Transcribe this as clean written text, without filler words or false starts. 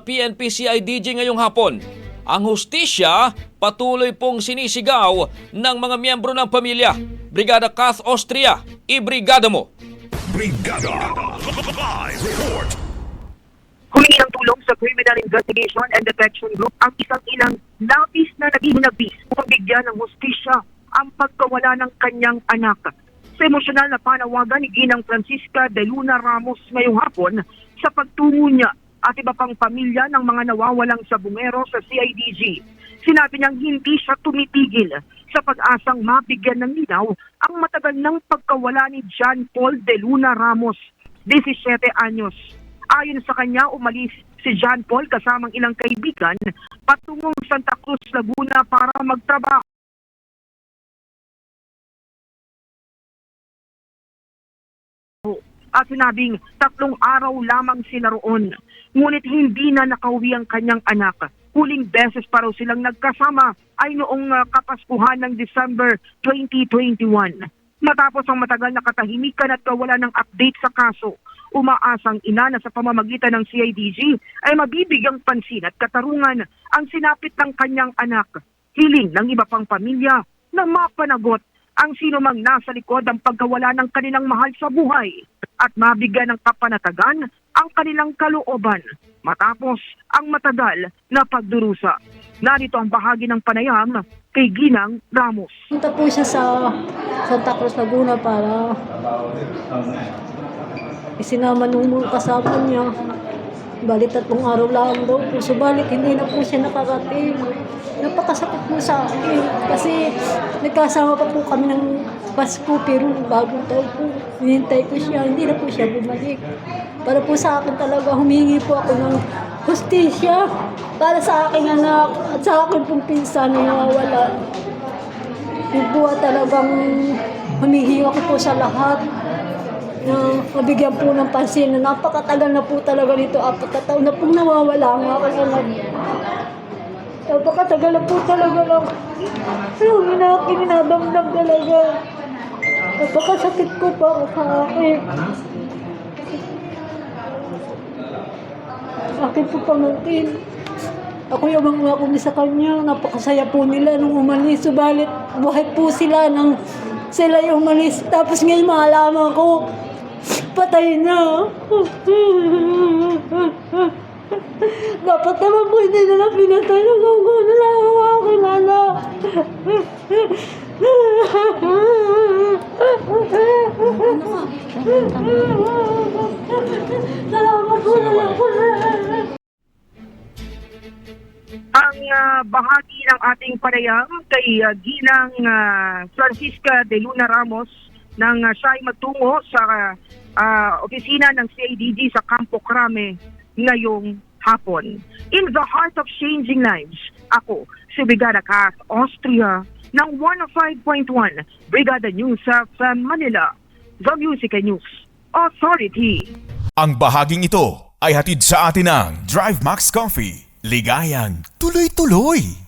PNP-CIDG ngayong hapon. Ang hustisya patuloy pong sinisigaw ng mga miyembro ng pamilya. Brigada Kath Austria, ibrigada mo. Brigada Live Report. Humingi ng tulong sa Criminal Investigation and Detection Group ang isang inang labis na naghihinabis upang bigyan ng hustisya ang pagkawala ng kanyang anak. Sa emosyonal na panawagan ni Ginang Francisca de Luna Ramos ngayong hapon sa pagtungo niya at iba pang pamilya ng mga nawawalang sabungero sa CIDG. Sinabi niyang hindi siya tumitigil sa pag-asang mabigyan ng linaw ang matagal ng pagkawala ni John Paul de Luna Ramos, 17 anyos. Ayon sa kanya, umalis si John Paul kasamang ilang kaibigan patungong Santa Cruz, Laguna para magtrabaho. At sinabing 3 araw lamang sila roon. Ngunit hindi na nakauwi ang kanyang anak. Huling beses pa raw silang nagkasama ay noong Kapaskuhan ng December 2021. Matapos ang matagal na katahimikan at kawalan ng update sa kaso, umaasang ina na sa pamamagitan ng CIDG ay mabibigyang pansin at katarungan ang sinapit ng kanyang anak. Hiling ng iba pang pamilya na mapanagot ang sino mang nasa likod ang pagkawala ng kanilang mahal sa buhay at mabigyan ng kapanatagan ang kanilang kalooban matapos ang matagal na pagdurusa. Narito ang bahagi ng panayam kay Ginang Ramos. Punta po siya sa Santa Cruz, Laguna para isinama nung mga kasama niya. Bali 3 araw lang daw po. Subalit hindi na po siya nakarating. Napakasakit po sa akin kasi nagkasama pa po kami ng Pasko pero bagong taon po. Hinintay ko siya, hindi na po siya bumalik. Para po sa akin talaga humingi po ako ng hustisya para sa aking anak at sa akin pong pinsan na nawawala. Yung po talagang humihingi ako po sa lahat na mabigyan po ng pansin na napakatagal na po talaga nito, 4 na taon na pong nawawala ang aking anak. Napakatagal na po talaga lang. Yung hinabamdam talaga. Napakasakit ko pa sa akin. Akin po pamangkin. Ako yung mga kumi sa kanya. Napakasaya po nila nung umalis. Subalit, buhay po sila nang sila yung umalis. Tapos ngayon maalaman ko, patay na. Dapat naman po hindi nila pinatay ng gawin nila ang aking anak. Salamat po na lang po. Ang bahagi ng ating panayam kay Ginang Francisca de Luna Ramos nang siya ay magtungo sa opisina ng CIDG sa Campo Crame ngayong hapon. In the heart of changing lives, ako si Brigada Kath Austria ng 105.1 Brigada News sa Manila, The Music and News Authority. Ang bahaging ito ay hatid sa atin ng Drive Max Coffee. Ligayang tuloy-tuloy.